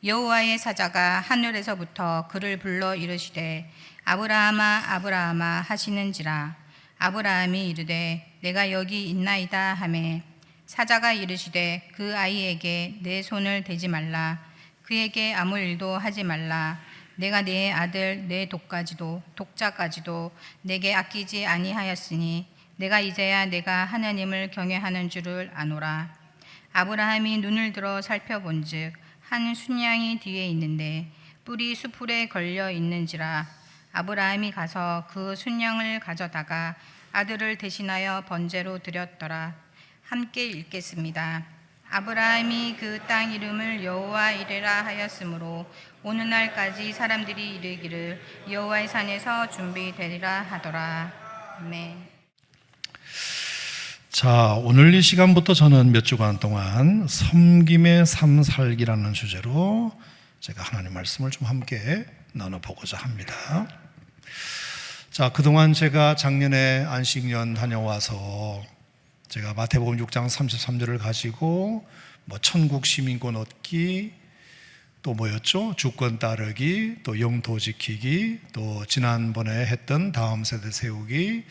여호와의 사자가 하늘에서부터 그를 불러 이르시되 아브라함아 아브라함아 하시는지라. 아브라함이 이르되 내가 여기 있나이다 하매 사자가 이르시되 그 아이에게 내 손을 대지 말라. 그에게 아무 일도 하지 말라. 내가 네 아들 내 독자까지도 내게 아끼지 아니하였으니 내가 이제야 내가 하나님을 경외하는 줄을 아노라. 아브라함이 눈을 들어 살펴본즉 한 순양이 뒤에 있는데 뿔이 수풀에 걸려 있는지라. 아브라함이 가서 그 순양을 가져다가 아들을 대신하여 번제로 드렸더라. 함께 읽겠습니다. 아브라함이 그 땅 이름을 여호와 이레라 하였으므로 오늘날까지 사람들이 이르기를 여호와의 산에서 준비되리라 하더라. 아멘. 자, 오늘 이 시간부터 저는 몇 주간 동안 섬김의 삶 살기라는 주제로 제가 하나님 말씀을 좀 함께 나눠보고자 합니다. 자, 그동안 제가 작년에 안식년 다녀와서 제가 마태복음 6장 33절을 가지고 천국 시민권 얻기, 또 뭐였죠? 주권 따르기, 또 영토 지키기, 또 지난번에 했던 다음 세대 세우기,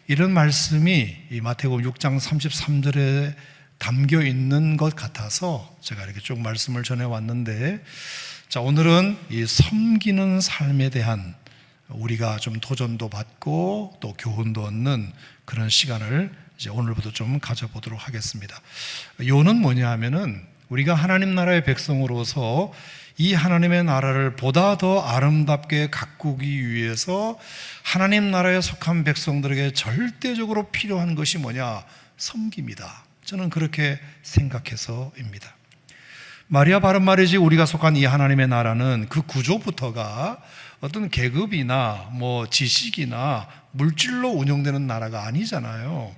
이런 말씀이 이 마태복음 6장 33절에 담겨 있는 것 같아서 제가 이렇게 쭉 말씀을 전해왔는데, 자, 오늘은 이 섬기는 삶에 대한 우리가 좀 도전도 받고 또 교훈도 얻는 그런 시간을 이제 오늘부터 좀 가져보도록 하겠습니다. 요는 뭐냐 하면은 우리가 하나님 나라의 백성으로서 이 하나님의 나라를 보다 더 아름답게 가꾸기 위해서 하나님 나라에 속한 백성들에게 절대적으로 필요한 것이 뭐냐? 섬김이다. 저는 그렇게 생각해서입니다. 말이야 바른 말이지, 우리가 속한 이 하나님의 나라는 그 구조부터가 어떤 계급이나 지식이나 물질로 운영되는 나라가 아니잖아요.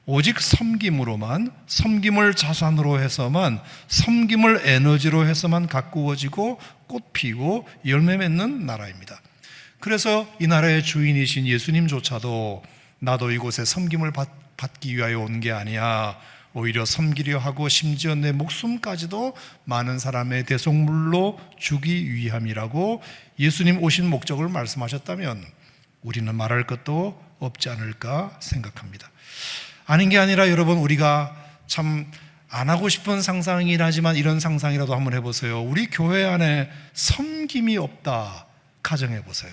오직 섬김으로만, 섬김을 자산으로 해서만, 섬김을 에너지로 해서만 가꾸어지고 꽃피고 열매 맺는 나라입니다. 그래서 이 나라의 주인이신 예수님조차도 나도 이곳에 섬김을 받기 위하여 온 게 아니야, 오히려 섬기려 하고 심지어 내 목숨까지도 많은 사람의 대속물로 주기 위함이라고 예수님 오신 목적을 말씀하셨다면 우리는 말할 것도 없지 않을까 생각합니다. 아닌 게 아니라 여러분, 우리가 참 안 하고 싶은 상상이라지만 이런 상상이라도 한번 해보세요. 우리 교회 안에 섬김이 없다 가정해 보세요.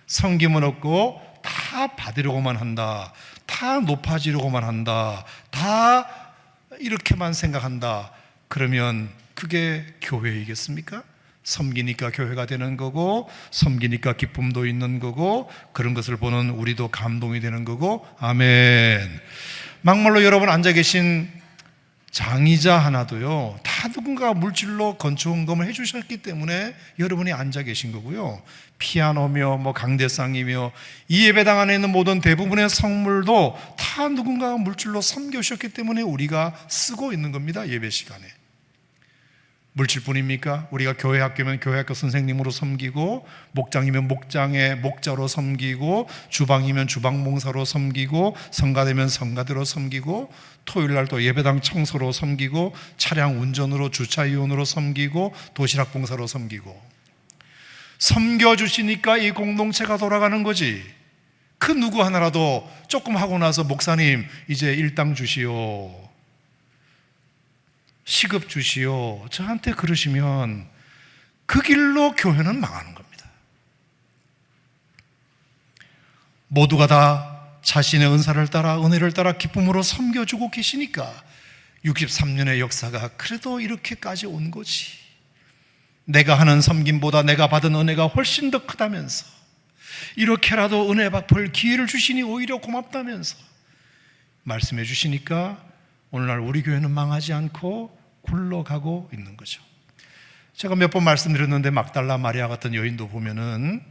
섬김은 없고 다 받으려고만 한다, 다 높아지려고만 한다, 다 이렇게만 생각한다. 그러면 그게 교회이겠습니까? 섬기니까 교회가 되는 거고, 섬기니까 기쁨도 있는 거고, 그런 것을 보는 우리도 감동이 되는 거고. 아멘. 막말로 여러분 앉아 계신 장의자 하나도요, 다 누군가 물질로 건축원금을 해주셨기 때문에 여러분이 앉아 계신 거고요. 피아노며 강대상이며 이 예배당 안에 있는 모든 대부분의 성물도 다 누군가가 물질로 섬겨주셨기 때문에 우리가 쓰고 있는 겁니다. 예배 시간에. 물질뿐입니까? 우리가 교회 학교면 교회 학교 선생님으로 섬기고, 목장이면 목장의 목자로 섬기고, 주방이면 주방 봉사로 섬기고, 성가대면 성가대로 섬기고, 토요일날 또 예배당 청소로 섬기고, 차량 운전으로 주차위원으로 섬기고, 도시락 봉사로 섬기고. 섬겨주시니까 이 공동체가 돌아가는 거지. 그 누구 하나라도 조금 하고 나서 목사님 이제 일당 주시오, 시급 주시오, 저한테 그러시면 그 길로 교회는 망하는 겁니다. 모두가 다 자신의 은사를 따라, 은혜를 따라 기쁨으로 섬겨주고 계시니까 63년의 역사가 그래도 이렇게까지 온 거지. 내가 하는 섬김보다 내가 받은 은혜가 훨씬 더 크다면서, 이렇게라도 은혜 베풀 기회를 주시니 오히려 고맙다면서 말씀해 주시니까 오늘날 우리 교회는 망하지 않고 굴러가고 있는 거죠. 제가 몇 번 말씀드렸는데 막달라 마리아 같은 여인도 보면은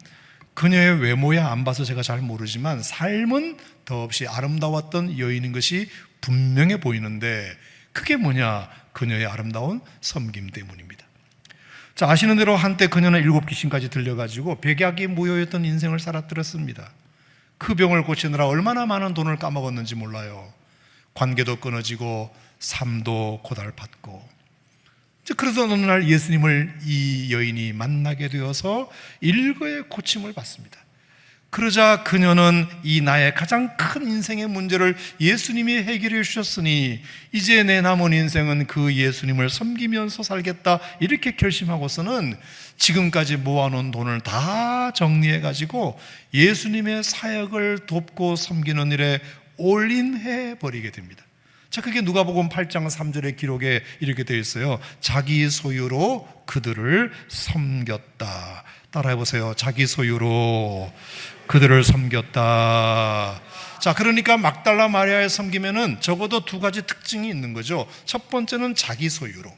그녀의 외모야 안 봐서 제가 잘 모르지만 삶은 더없이 아름다웠던 여인인 것이 분명해 보이는데, 그게 뭐냐? 그녀의 아름다운 섬김 때문입니다. 자, 아시는 대로 한때 그녀는 7 귀신까지 들려가지고 백약이 무효였던 인생을 살았더랬습니다. 그 병을 고치느라 얼마나 많은 돈을 까먹었는지 몰라요. 관계도 끊어지고 삶도 고달팠고, 그러던 어느 날 예수님을 이 여인이 만나게 되어서 일거에 고침을 받습니다. 그러자 그녀는 이 나의 가장 큰 인생의 문제를 예수님이 해결해 주셨으니 이제 내 남은 인생은 그 예수님을 섬기면서 살겠다, 이렇게 결심하고서는 지금까지 모아놓은 돈을 다 정리해 가지고 예수님의 사역을 돕고 섬기는 일에 올인해 버리게 됩니다. 자, 그게 누가복음 8장 3절의 기록에 이렇게 되어 있어요. 자기 소유로 그들을 섬겼다. 따라해 보세요. 자기 소유로 그들을 섬겼다. 자, 그러니까 막달라 마리아의 섬김에는 적어도 두 가지 특징이 있는 거죠. 첫 번째는 자기 소유로,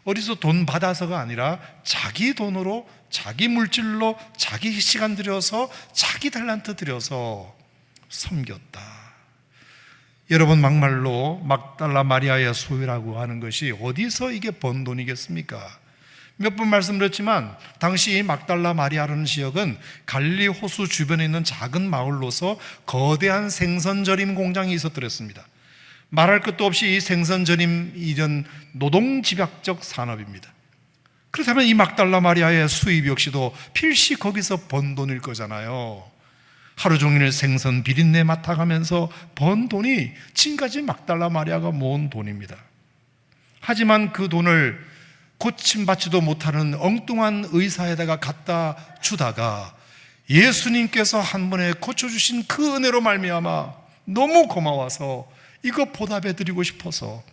어디서 돈 받아서가 아니라 자기 돈으로, 자기 물질로, 자기 시간 들여서, 자기 달란트 들여서 섬겼다. 여러분, 막말로 막달라 마리아의 소유라고 하는 것이 어디서 이게 번 돈이겠습니까? 몇 번 말씀드렸지만 당시 이 막달라 마리아라는 지역은 갈릴리 호수 주변에 있는 작은 마을로서 거대한 생선절임 공장이 있었더랬습니다. 말할 것도 없이 이 생선절임 이전 노동집약적 산업입니다. 그렇다면 이 막달라 마리아의 수입 역시도 필시 거기서 번 돈일 거잖아요. 하루 종일 생선 비린내 맡아가면서 번 돈이 지금까지 막달라 마리아가 모은 돈입니다. 하지만 그 돈을 고침받지도 못하는 엉뚱한 의사에다가 갖다 주다가 예수님께서 한 번에 고쳐주신 그 은혜로 말미암아 너무 고마워서 이거 보답해드리고 싶어서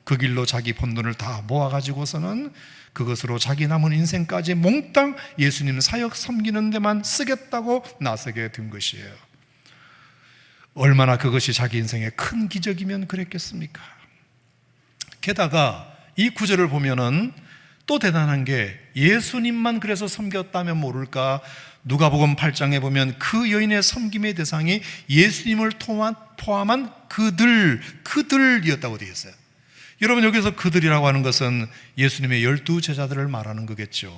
그 길로 자기 번 돈을 다 모아가지고서는 그것으로 자기 남은 인생까지 몽땅 예수님 사역 섬기는 데만 쓰겠다고 나서게 된 것이에요. 얼마나 그것이 자기 인생의 큰 기적이면 그랬겠습니까? 게다가 이 구절을 보면은 또 대단한 게, 예수님만 그래서 섬겼다면 모를까, 누가복음 8장에 보면 그 여인의 섬김의 대상이 예수님을 포함한 그들이었다고 되어 있어요. 여러분, 여기서 그들이라고 하는 것은 예수님의 12 제자들을 말하는 거겠죠.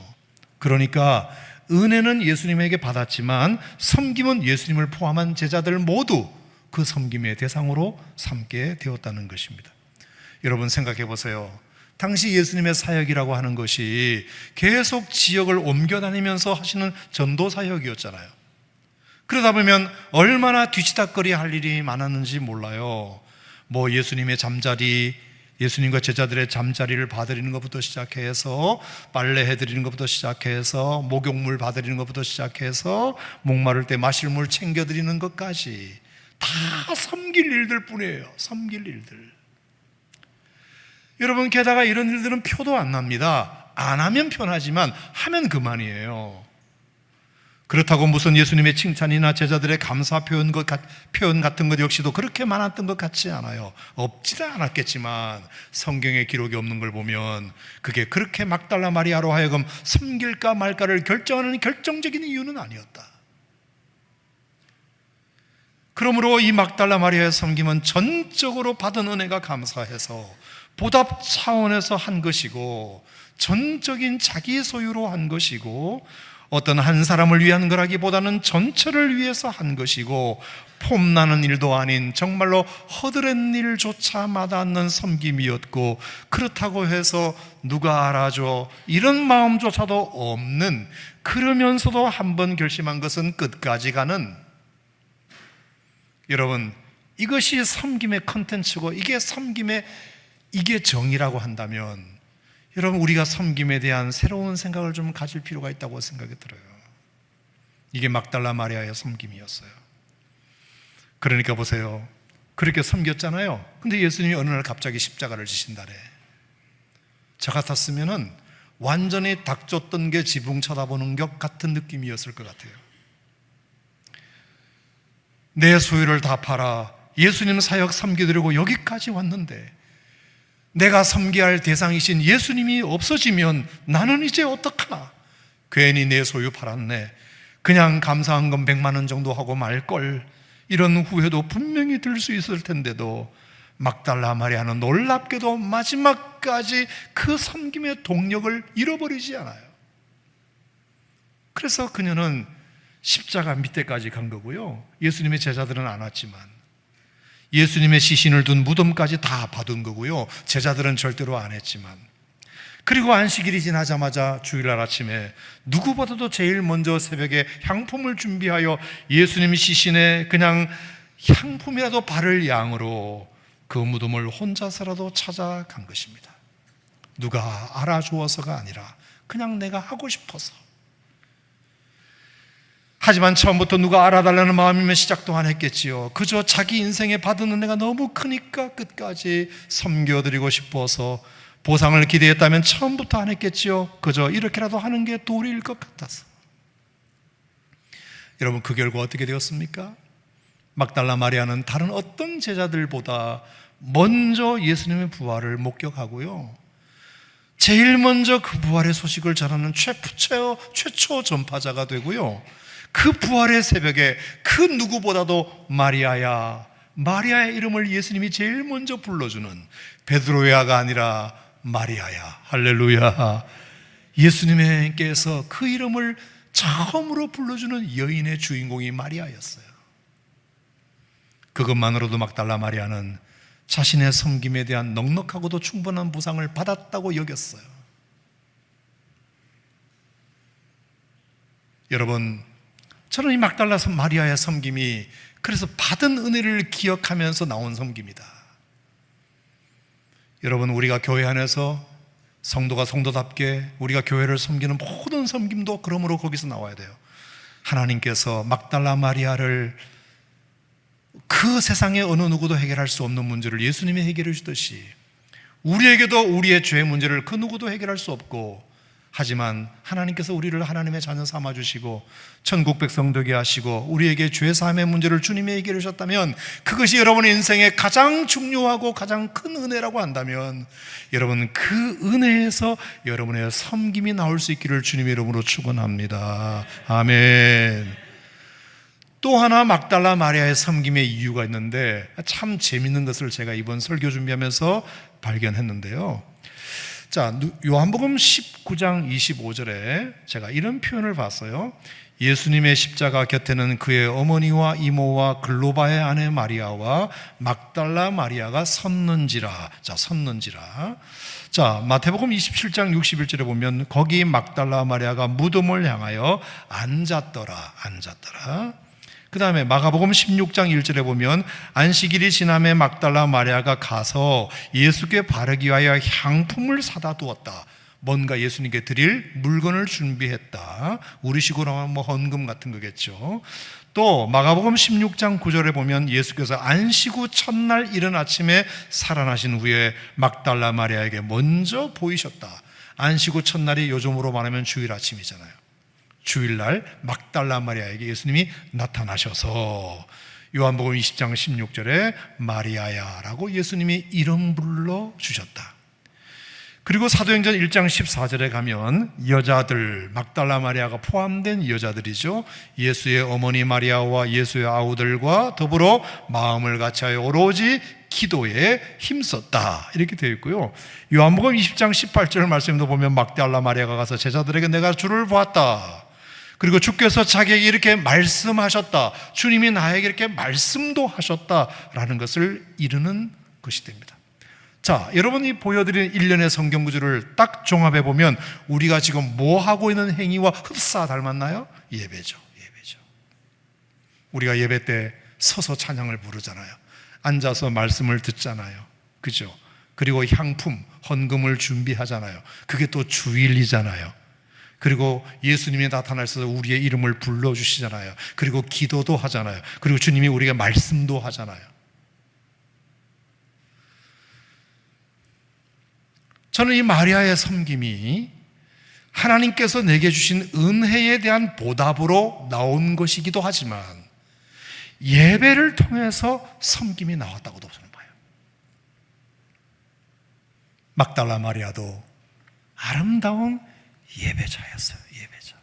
그러니까 은혜는 예수님에게 받았지만 섬김은 예수님을 포함한 제자들 모두 그 섬김의 대상으로 삼게 되었다는 것입니다. 여러분, 생각해 보세요. 당시 예수님의 사역이라고 하는 것이 계속 지역을 옮겨 다니면서 하시는 전도 사역이었잖아요. 그러다 보면 얼마나 뒤치다거리 할 일이 많았는지 몰라요. 뭐 예수님의 잠자리, 예수님과 제자들의 잠자리를 봐드리는 것부터 시작해서 빨래 해드리는 것부터 시작해서 목욕물 봐드리는 것부터 시작해서 목마를 때 마실 물 챙겨드리는 것까지 다 섬길 일들 뿐이에요. 섬길 일들. 여러분, 게다가 이런 일들은 표도 안 납니다. 안 하면 편하지만 하면 그만이에요. 그렇다고 무슨 예수님의 칭찬이나 제자들의 감사 표현 같은 것 역시도 그렇게 많았던 것 같지 않아요. 없지도 않았겠지만 성경에 기록이 없는 걸 보면 그게 그렇게 막달라 마리아로 하여금 섬길까 말까를 결정하는 결정적인 이유는 아니었다. 그러므로 이 막달라 마리아의 섬김은 전적으로 받은 은혜가 감사해서 보답 차원에서 한 것이고, 전적인 자기 소유로 한 것이고, 어떤 한 사람을 위한 거라기보다는 전체를 위해서 한 것이고, 폼나는 일도 아닌 정말로 허드렛 일조차 마다않는 섬김이었고, 그렇다고 해서 누가 알아줘 이런 마음조차도 없는, 그러면서도 한번 결심한 것은 끝까지 가는, 여러분, 이것이 섬김의 컨텐츠고 이게 정의라고 한다면 여러분, 우리가 섬김에 대한 새로운 생각을 좀 가질 필요가 있다고 생각이 들어요. 이게 막달라 마리아의 섬김이었어요. 그러니까 보세요. 그렇게 섬겼잖아요. 근데 예수님이 어느 날 갑자기 십자가를 지신다래. 저 같았으면은 완전히 닥쳤던 게 지붕 쳐다보는 것 같은 느낌이었을 것 같아요. 내 소유를 다 팔아 예수님 사역 섬기려고 여기까지 왔는데 내가 섬겨야 할 대상이신 예수님이 없어지면 나는 이제 어떡하나. 괜히 내 소유 팔았네. 그냥 감사한 건 100만 원 정도 하고 말걸. 이런 후회도 분명히 들 수 있을 텐데도 막달라 마리아는 놀랍게도 마지막까지 그 섬김의 동력을 잃어버리지 않아요. 그래서 그녀는 십자가 밑에까지 간 거고요. 예수님의 제자들은 안 왔지만 예수님의 시신을 둔 무덤까지 다 받은 거고요. 제자들은 절대로 안 했지만, 그리고 안식일이 지나자마자 주일날 아침에 누구보다도 제일 먼저 새벽에 향품을 준비하여 예수님 시신에 그냥 향품이라도 바를 양으로 그 무덤을 혼자서라도 찾아간 것입니다. 누가 알아주어서가 아니라 그냥 내가 하고 싶어서. 하지만 처음부터 누가 알아달라는 마음이면 시작도 안 했겠지요. 그저 자기 인생에 받은 은혜가 너무 크니까 끝까지 섬겨드리고 싶어서, 보상을 기대했다면 처음부터 안 했겠지요. 그저 이렇게라도 하는 게 도리일 것 같아서. 여러분, 그 결과 어떻게 되었습니까? 막달라 마리아는 다른 어떤 제자들보다 먼저 예수님의 부활을 목격하고요, 제일 먼저 그 부활의 소식을 전하는 최초 전파자가 되고요, 그 부활의 새벽에 그 누구보다도 마리아의 이름을 예수님이 제일 먼저 불러주는, 베드로야가 아니라 마리아야, 할렐루야, 예수님께서 그 이름을 처음으로 불러주는 여인의 주인공이 마리아였어요. 그것만으로도 막달라 마리아는 자신의 섬김에 대한 넉넉하고도 충분한 보상을 받았다고 여겼어요. 여러분, 저는 이 막달라 마리아의 섬김이 그래서 받은 은혜를 기억하면서 나온 섬김이다. 여러분, 우리가 교회 안에서 성도가 성도답게 우리가 교회를 섬기는 모든 섬김도 그러므로 거기서 나와야 돼요. 하나님께서 막달라 마리아를 그 세상의 어느 누구도 해결할 수 없는 문제를 예수님이 해결해 주듯이, 우리에게도 우리의 죄의 문제를 그 누구도 해결할 수 없고, 하지만 하나님께서 우리를 하나님의 자녀 삼아주시고 천국 백성 되게 하시고 우리에게 죄사함의 문제를 주님이 해결해 주셨다면, 그것이 여러분의 인생에 가장 중요하고 가장 큰 은혜라고 한다면, 여러분 그 은혜에서 여러분의 섬김이 나올 수 있기를 주님의 이름으로 축원합니다. 아멘. 또 하나 막달라 마리아의 섬김의 이유가 있는데, 참 재밌는 것을 제가 이번 설교 준비하면서 발견했는데요. 자, 요한복음 19장 25절에 제가 이런 표현을 봤어요. 예수님의 십자가 곁에는 그의 어머니와 이모와 글로바의 아내 마리아와 막달라 마리아가 섰는지라. 자, 섰는지라. 자, 마태복음 27장 61절에 보면 거기 막달라 마리아가 무덤을 향하여 앉았더라. 그 다음에 마가복음 16장 1절에 보면 안식일이 지남에 막달라 마리아가 가서 예수께 바르기 위하여 향품을 사다 두었다. 뭔가 예수님께 드릴 물건을 준비했다. 우리식으로 하면 뭐 헌금 같은 거겠죠. 또 마가복음 16장 9절에 보면 예수께서 안식 후 첫날 이른 아침에 살아나신 후에 막달라 마리아에게 먼저 보이셨다. 안식 후 첫날이 요즘으로 말하면 주일 아침이잖아요. 주일날 막달라 마리아에게 예수님이 나타나셔서 요한복음 20장 16절에 마리아야라고 예수님이 이름 불러주셨다. 그리고 사도행전 1장 14절에 가면 여자들, 막달라 마리아가 포함된 여자들이죠, 예수의 어머니 마리아와 예수의 아우들과 더불어 마음을 같이하여 오로지 기도에 힘썼다, 이렇게 되어 있고요. 요한복음 20장 18절 말씀도 보면 막달라 마리아가 가서 제자들에게 내가 주를 보았다, 그리고 주께서 자기에게 이렇게 말씀하셨다, 주님이 나에게 이렇게 말씀도 하셨다라는 것을 이루는 것이 됩니다. 자, 여러분이 보여드리는 일련의 성경 구절을 딱 종합해 보면 우리가 지금 뭐 하고 있는 행위와 흡사 닮았나요? 예배죠. 우리가 예배 때 서서 찬양을 부르잖아요. 앉아서 말씀을 듣잖아요. 그죠? 그리고 향품, 헌금을 준비하잖아요. 그게 또 주일이잖아요. 그리고 예수님이 나타나셔서 우리의 이름을 불러주시잖아요. 그리고 기도도 하잖아요. 그리고 주님이 우리에게 말씀도 하잖아요. 저는 이 마리아의 섬김이 하나님께서 내게 주신 은혜에 대한 보답으로 나온 것이기도 하지만 예배를 통해서 섬김이 나왔다고도 저는 봐요. 막달라 마리아도 아름다운 예배자였어요. 예배자.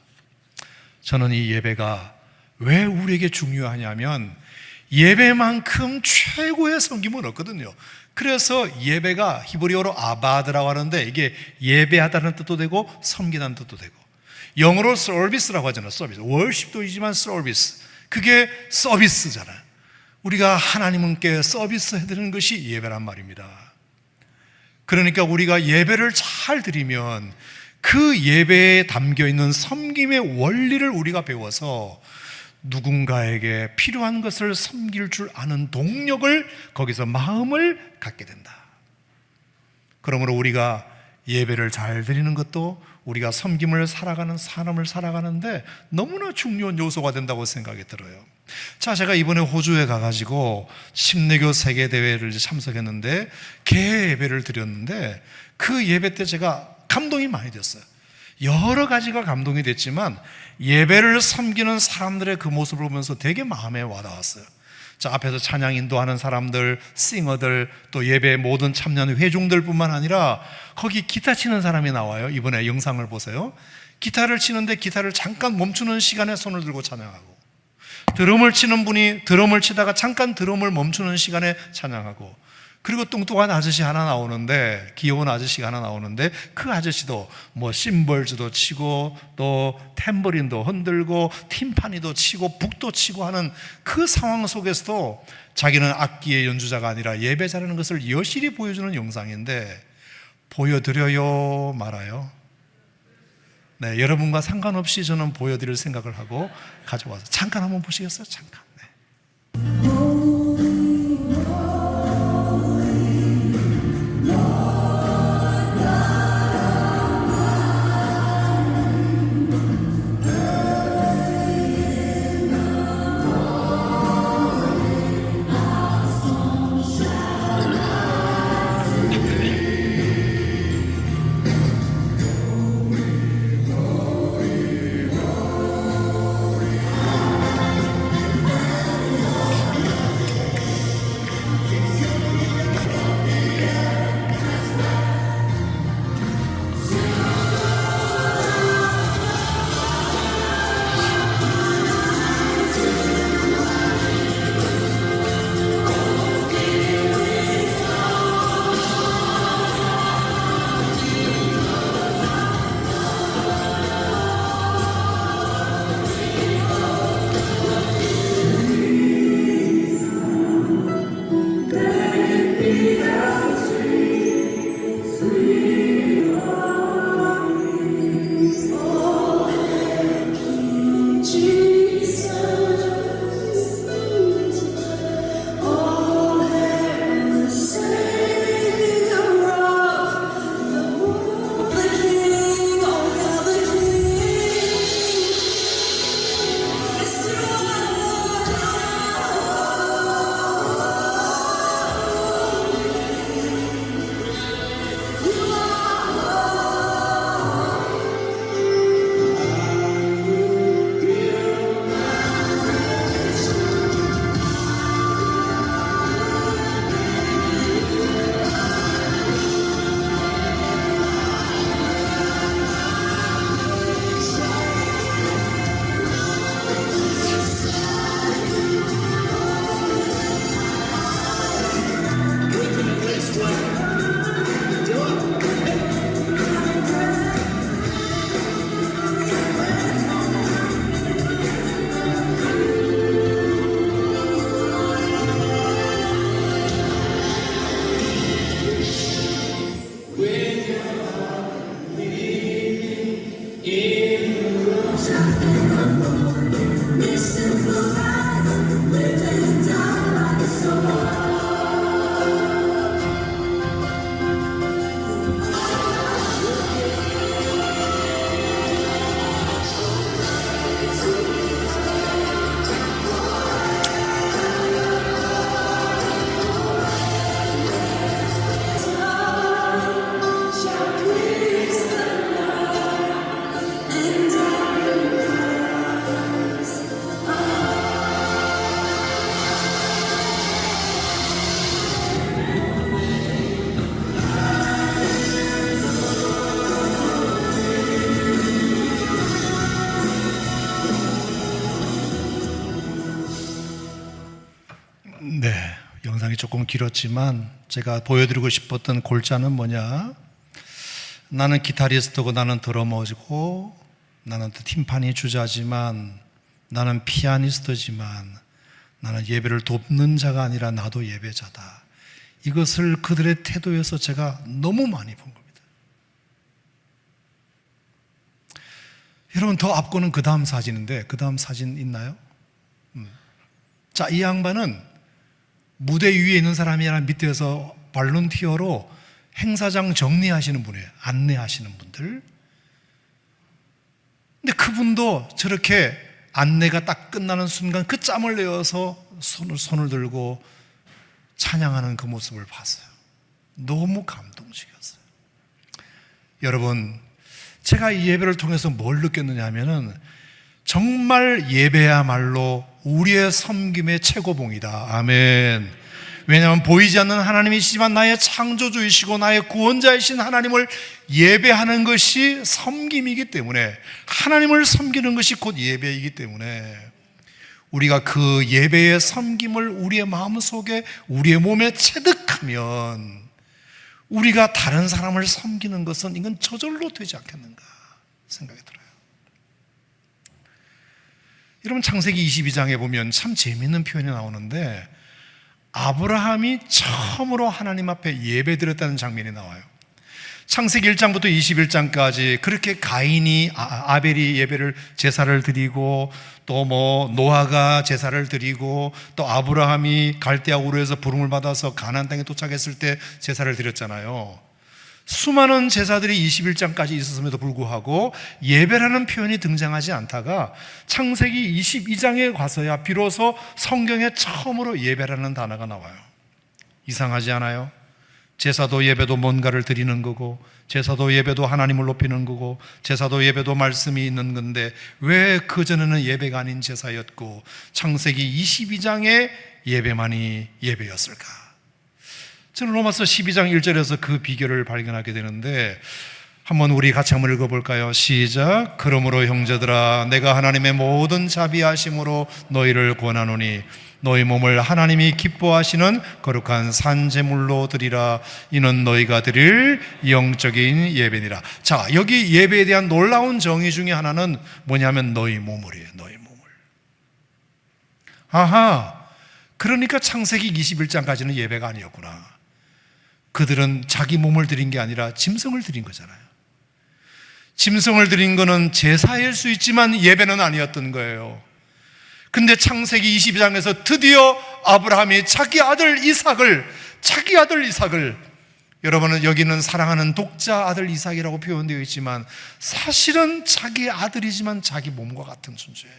저는 이 예배가 왜 우리에게 중요하냐면 예배만큼 최고의 섬김은 없거든요. 그래서 예배가 히브리어로 아바드라고 하는데 이게 예배하다는 뜻도 되고 섬기다는 뜻도 되고, 영어로 서비스라고 하잖아요. 서비스. 월십도이지만 서비스. 그게 서비스잖아요. 우리가 하나님께 서비스 해드리는 것이 예배란 말입니다. 그러니까 우리가 예배를 잘 드리면 그 예배에 담겨 있는 섬김의 원리를 우리가 배워서 누군가에게 필요한 것을 섬길 줄 아는 동력을, 거기서 마음을 갖게 된다. 그러므로 우리가 예배를 잘 드리는 것도 우리가 섬김을 살아가는 삶을 살아가는데 너무나 중요한 요소가 된다고 생각이 들어요. 자, 제가 이번에 호주에 가가지고 침례교 세계대회를 참석했는데 개 예배를 드렸는데 그 예배 때 제가 감동이 많이 됐어요. 여러 가지가 감동이 됐지만 예배를 섬기는 사람들의 그 모습을 보면서 되게 마음에 와닿았어요. 자, 앞에서 찬양 인도하는 사람들, 싱어들, 또 예배에 모든 참여하는 회중들뿐만 아니라 거기 기타 치는 사람이 나와요. 이번에 영상을 보세요. 기타를 치는데 기타를 잠깐 멈추는 시간에 손을 들고 찬양하고, 드럼을 치는 분이 드럼을 치다가 잠깐 드럼을 멈추는 시간에 찬양하고, 그리고 뚱뚱한 아저씨 하나 나오는데, 귀여운 아저씨가 하나 나오는데 그 아저씨도 뭐 심벌즈도 치고 또 탬버린도 흔들고 팀파니도 치고 북도 치고 하는 그 상황 속에서도 자기는 악기의 연주자가 아니라 예배자라는 것을 여실히 보여주는 영상인데, 보여드려요 말아요? 네, 여러분과 상관없이 저는 보여드릴 생각을 하고 가져와서 잠깐 한번 보시겠어요? 잠깐. 네. 네, 영상이 조금 길었지만 제가 보여드리고 싶었던 골자는 뭐냐? 나는 기타리스트고 나는 드러머고 나는 팀파니 주자지만 나는 피아니스트지만 나는 예배를 돕는 자가 아니라 나도 예배자다. 이것을 그들의 태도에서 제가 너무 많이 본 겁니다. 여러분, 더 앞거는 그 다음 사진인데, 그 다음 사진 있나요? 자, 이 양반은 무대 위에 있는 사람이 아니라 밑에서 발론티어로 행사장 정리하시는 분이에요. 안내하시는 분들. 근데 그분도 저렇게 안내가 딱 끝나는 순간 그 짬을 내어서 손을 들고 찬양하는 그 모습을 봤어요. 너무 감동적이었어요. 여러분, 제가 이 예배를 통해서 뭘 느꼈느냐 하면은 정말 예배야말로 우리의 섬김의 최고봉이다. 아멘. 왜냐하면 보이지 않는 하나님이시지만 나의 창조주이시고 나의 구원자이신 하나님을 예배하는 것이 섬김이기 때문에, 하나님을 섬기는 것이 곧 예배이기 때문에 우리가 그 예배의 섬김을 우리의 마음속에, 우리의 몸에 체득하면 우리가 다른 사람을 섬기는 것은 이건 저절로 되지 않겠는가 생각이 들어요. 여러분, 창세기 22장에 보면 참 재미있는 표현이 나오는데, 아브라함이 처음으로 하나님 앞에 예배드렸다는 장면이 나와요. 창세기 1장부터 21장까지 그렇게 가인이, 아벨이 예배를, 제사를 드리고, 또 노아가 제사를 드리고, 또 아브라함이 갈대아 우르에서 부름을 받아서 가나안 땅에 도착했을 때 제사를 드렸잖아요. 수많은 제사들이 21장까지 있었음에도 불구하고 예배라는 표현이 등장하지 않다가 창세기 22장에 가서야 비로소 성경에 처음으로 예배라는 단어가 나와요. 이상하지 않아요? 제사도 예배도 뭔가를 드리는 거고, 제사도 예배도 하나님을 높이는 거고, 제사도 예배도 말씀이 있는 건데 왜 그전에는 예배가 아닌 제사였고 창세기 22장의 예배만이 예배였을까? 저는 로마서 12장 1절에서 그 비결을 발견하게 되는데, 한번 우리 같이 한번 읽어볼까요? 시작. 그러므로 형제들아, 내가 하나님의 모든 자비하심으로 너희를 권하노니 너희 몸을 하나님이 기뻐하시는 거룩한 산제물로 드리라. 이는 너희가 드릴 영적인 예배니라. 자, 여기 예배에 대한 놀라운 정의 중에 하나는 뭐냐면 너희 몸을이에요. 너희 몸을. 아하, 그러니까 창세기 21장까지는 예배가 아니었구나. 그들은 자기 몸을 드린 게 아니라 짐승을 드린 거잖아요. 짐승을 드린 거는 제사일 수 있지만 예배는 아니었던 거예요. 근데 창세기 22장에서 드디어 아브라함이 자기 아들 이삭을, 여러분은 여기는 사랑하는 독자 아들 이삭이라고 표현되어 있지만 사실은 자기 아들이지만 자기 몸과 같은 존재예요.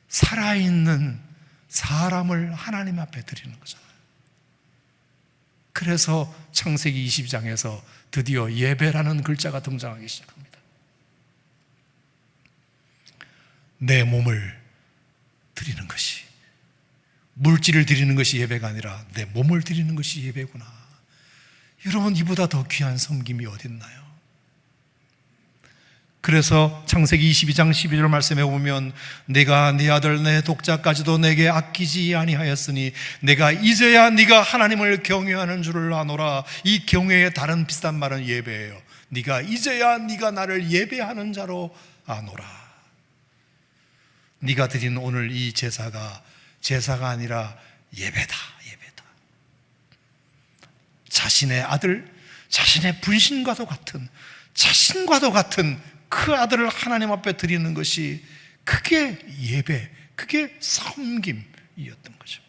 살아있는 사람을 하나님 앞에 드리는 거잖아요. 그래서 창세기 22장에서 드디어 예배라는 글자가 등장하기 시작합니다. 내 몸을 드리는 것이, 물질을 드리는 것이 예배가 아니라 내 몸을 드리는 것이 예배구나. 여러분, 이보다 더 귀한 섬김이 어딨나요? 그래서 창세기 22장 12절 말씀에 보면 내가 네 아들 내 독자까지도 내게 아끼지 아니하였으니 내가 이제야 네가 하나님을 경외하는 줄을 아노라. 이 경외의 다른 비슷한 말은 예배예요. 네가 이제야 네가 나를 예배하는 자로 아노라. 네가 드린 오늘 이 제사가 아니라 예배다. 자신의 아들, 자신의 분신과도 같은, 자신과도 같은 그 아들을 하나님 앞에 드리는 것이, 그게 예배, 그게 섬김이었던 거죠.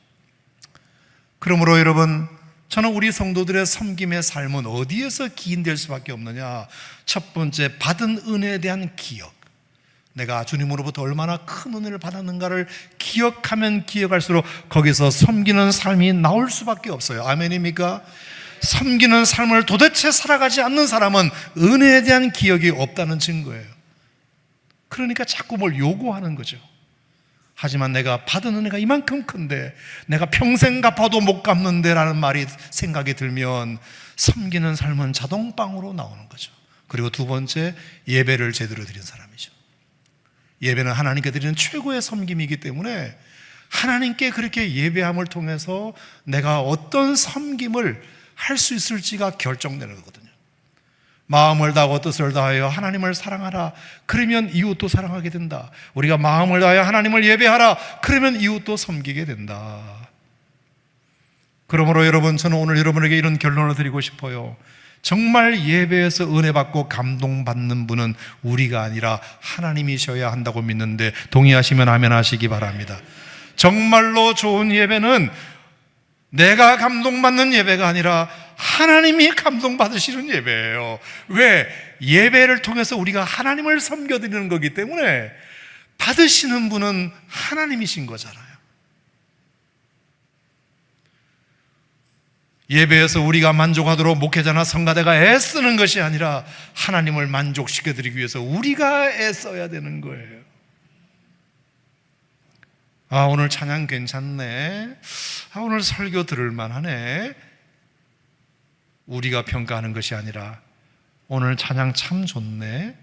그러므로 여러분, 저는 우리 성도들의 섬김의 삶은 어디에서 기인될 수밖에 없느냐? 첫 번째, 받은 은혜에 대한 기억. 내가 주님으로부터 얼마나 큰 은혜를 받았는가를 기억하면 기억할수록 거기서 섬기는 삶이 나올 수밖에 없어요. 아멘입니까? 섬기는 삶을 도대체 살아가지 않는 사람은 은혜에 대한 기억이 없다는 증거예요. 그러니까 자꾸 뭘 요구하는 거죠. 하지만 내가 받은 은혜가 이만큼 큰데 내가 평생 갚아도 못 갚는데 라는 말이 생각이 들면 섬기는 삶은 자동방으로 나오는 거죠. 그리고 두 번째, 예배를 제대로 드린 사람이죠. 예배는 하나님께 드리는 최고의 섬김이기 때문에 하나님께 그렇게 예배함을 통해서 내가 어떤 섬김을 할 수 있을지가 결정되는 거거든요. 마음을 다하고 뜻을 다하여 하나님을 사랑하라. 그러면 이웃도 사랑하게 된다. 우리가 마음을 다하여 하나님을 예배하라. 그러면 이웃도 섬기게 된다. 그러므로 여러분, 저는 오늘 여러분에게 이런 결론을 드리고 싶어요. 정말 예배에서 은혜 받고 감동받는 분은 우리가 아니라 하나님이셔야 한다고 믿는데, 동의하시면 아멘 하시기 바랍니다. 정말로 좋은 예배는 내가 감동받는 예배가 아니라 하나님이 감동받으시는 예배예요. 왜? 예배를 통해서 우리가 하나님을 섬겨드리는 거기 때문에 받으시는 분은 하나님이신 거잖아요. 예배에서 우리가 만족하도록 목회자나 성가대가 애쓰는 것이 아니라 하나님을 만족시켜드리기 위해서 우리가 애써야 되는 거예요. 아, 오늘 찬양 괜찮네. 아, 오늘 설교 들을만하네. 우리가 평가하는 것이 아니라 오늘 찬양 참 좋네.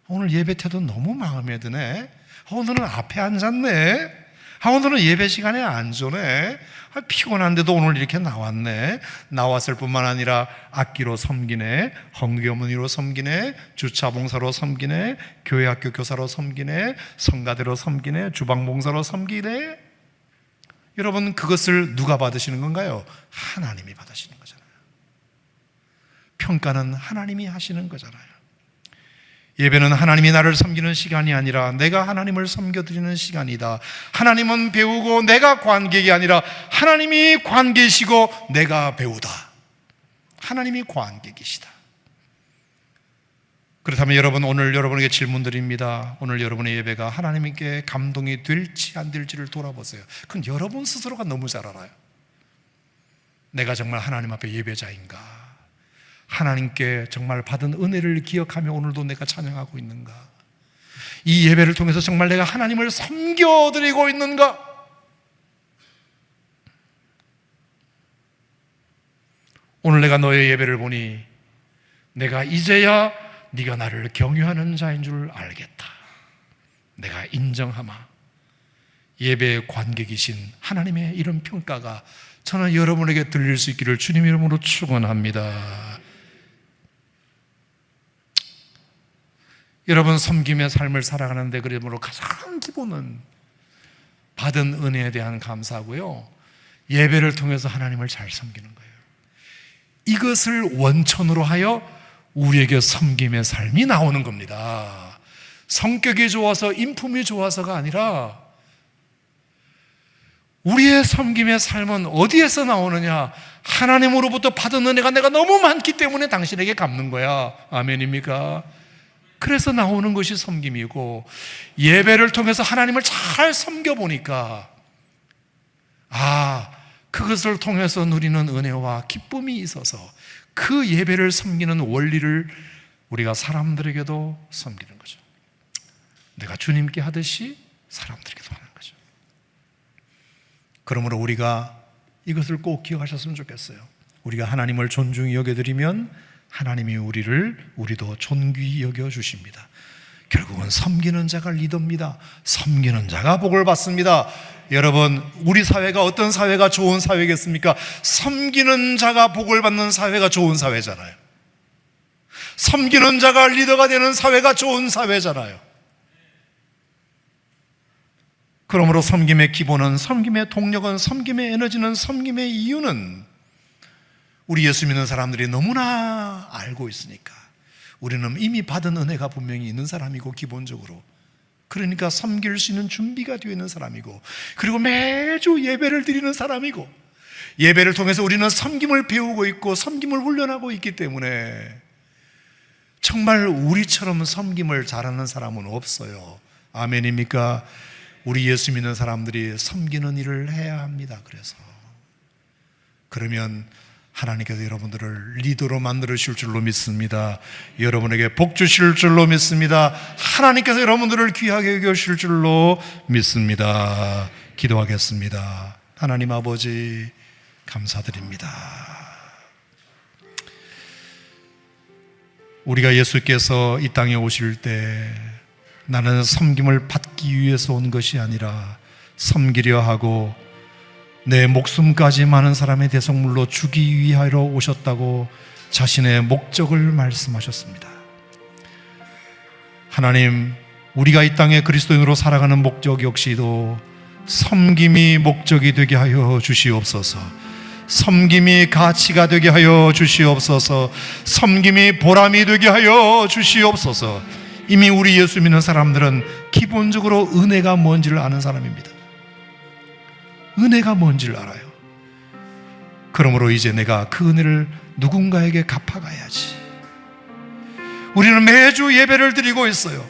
오늘 예배 태도 너무 마음에 드네. 아, 오늘은 앞에 앉았네. 아, 오늘은 예배 시간에 안 좋네. 아, 피곤한데도 오늘 이렇게 나왔네. 나왔을 뿐만 아니라 악기로 섬기네, 헌금문의로 섬기네, 주차봉사로 섬기네, 교회학교 교사로 섬기네, 성가대로 섬기네, 주방봉사로 섬기네. 여러분, 그것을 누가 받으시는 건가요? 하나님이 받으시는 거잖아요. 평가는 하나님이 하시는 거잖아요. 예배는 하나님이 나를 섬기는 시간이 아니라 내가 하나님을 섬겨드리는 시간이다. 하나님은 배우고 내가 관객이 아니라 하나님이 관객이시고 내가 배우다. 하나님이 관객이시다. 그렇다면 여러분, 오늘 여러분에게 질문 드립니다. 오늘 여러분의 예배가 하나님께 감동이 될지 안 될지를 돌아보세요. 그건 여러분 스스로가 너무 잘 알아요. 내가 정말 하나님 앞에 예배자인가? 하나님께 정말 받은 은혜를 기억하며 오늘도 내가 찬양하고 있는가? 이 예배를 통해서 정말 내가 하나님을 섬겨드리고 있는가? 오늘 내가 너의 예배를 보니 내가 이제야 네가 나를 경유하는 자인 줄 알겠다. 내가 인정하마. 예배의 관객이신 하나님의 이런 평가가 저는 여러분에게 들릴 수 있기를 주님 이름으로 축원합니다. 여러분, 섬김의 삶을 살아가는데 그러므로 가장 기본은 받은 은혜에 대한 감사하고요, 예배를 통해서 하나님을 잘 섬기는 거예요. 이것을 원천으로 하여 우리에게 섬김의 삶이 나오는 겁니다. 성격이 좋아서, 인품이 좋아서가 아니라 우리의 섬김의 삶은 어디에서 나오느냐? 하나님으로부터 받은 은혜가 내가 너무 많기 때문에 당신에게 갚는 거야. 아멘입니까? 그래서 나오는 것이 섬김이고, 예배를 통해서 하나님을 잘 섬겨보니까 그것을 통해서 누리는 은혜와 기쁨이 있어서 그 예배를 섬기는 원리를 우리가 사람들에게도 섬기는 거죠. 내가 주님께 하듯이 사람들에게도 하는 거죠. 그러므로 우리가 이것을 꼭 기억하셨으면 좋겠어요. 우리가 하나님을 존중히 여겨드리면 하나님이 우리도 존귀히 여겨주십니다. 결국은 섬기는 자가 리더입니다. 섬기는 자가 복을 받습니다. 여러분, 우리 사회가 어떤 사회가 좋은 사회겠습니까? 섬기는 자가 복을 받는 사회가 좋은 사회잖아요. 섬기는 자가 리더가 되는 사회가 좋은 사회잖아요. 그러므로 섬김의 기본은, 섬김의 동력은, 섬김의 에너지는, 섬김의 이유는 우리 예수 믿는 사람들이 너무나 알고 있으니까, 우리는 이미 받은 은혜가 분명히 있는 사람이고, 기본적으로 그러니까 섬길 수 있는 준비가 되어 있는 사람이고, 그리고 매주 예배를 드리는 사람이고, 예배를 통해서 우리는 섬김을 배우고 있고 섬김을 훈련하고 있기 때문에 정말 우리처럼 섬김을 잘하는 사람은 없어요. 아멘입니까? 우리 예수 믿는 사람들이 섬기는 일을 해야 합니다. 그러면 하나님께서 여러분들을 리더로 만들어 주실 줄로 믿습니다. 여러분에게 복 주실 줄로 믿습니다. 하나님께서 여러분들을 귀하게 여기실 줄로 믿습니다. 기도하겠습니다. 하나님 아버지, 감사드립니다. 우리가 예수께서 이 땅에 오실 때 나는 섬김을 받기 위해서 온 것이 아니라 섬기려 하고 내 목숨까지 많은 사람의 대속물로 주기 위하여 오셨다고 자신의 목적을 말씀하셨습니다. 하나님, 우리가 이 땅에 그리스도인으로 살아가는 목적 역시도 섬김이 목적이 되게 하여 주시옵소서. 섬김이 가치가 되게 하여 주시옵소서. 섬김이 보람이 되게 하여 주시옵소서. 이미 우리 예수 믿는 사람들은 기본적으로 은혜가 뭔지를 아는 사람입니다. 은혜가 뭔지를 알아요. 그러므로 이제 내가 그 은혜를 누군가에게 갚아가야지. 우리는 매주 예배를 드리고 있어요.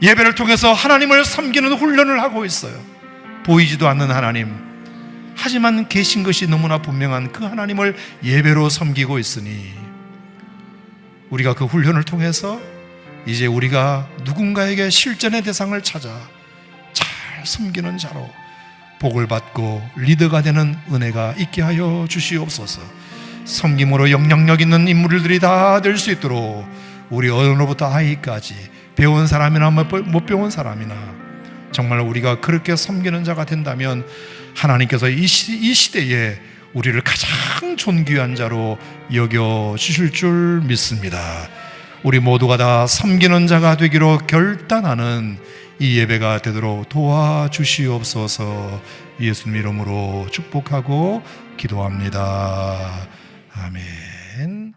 예배를 통해서 하나님을 섬기는 훈련을 하고 있어요. 보이지도 않는 하나님, 하지만 계신 것이 너무나 분명한 그 하나님을 예배로 섬기고 있으니 우리가 그 훈련을 통해서 이제 우리가 누군가에게 실전의 대상을 찾아 잘 섬기는 자로 복을 받고 리더가 되는 은혜가 있게 하여 주시옵소서. 섬김으로 영향력 있는 인물들이 다 될 수 있도록 우리 어른으로부터 아이까지 배운 사람이나 못 배운 사람이나 정말 우리가 그렇게 섬기는 자가 된다면 하나님께서 이 시대에 우리를 가장 존귀한 자로 여겨주실 줄 믿습니다. 우리 모두가 다 섬기는 자가 되기로 결단하는 이 예배가 되도록 도와주시옵소서. 예수님 이름으로 축복하고 기도합니다. 아멘.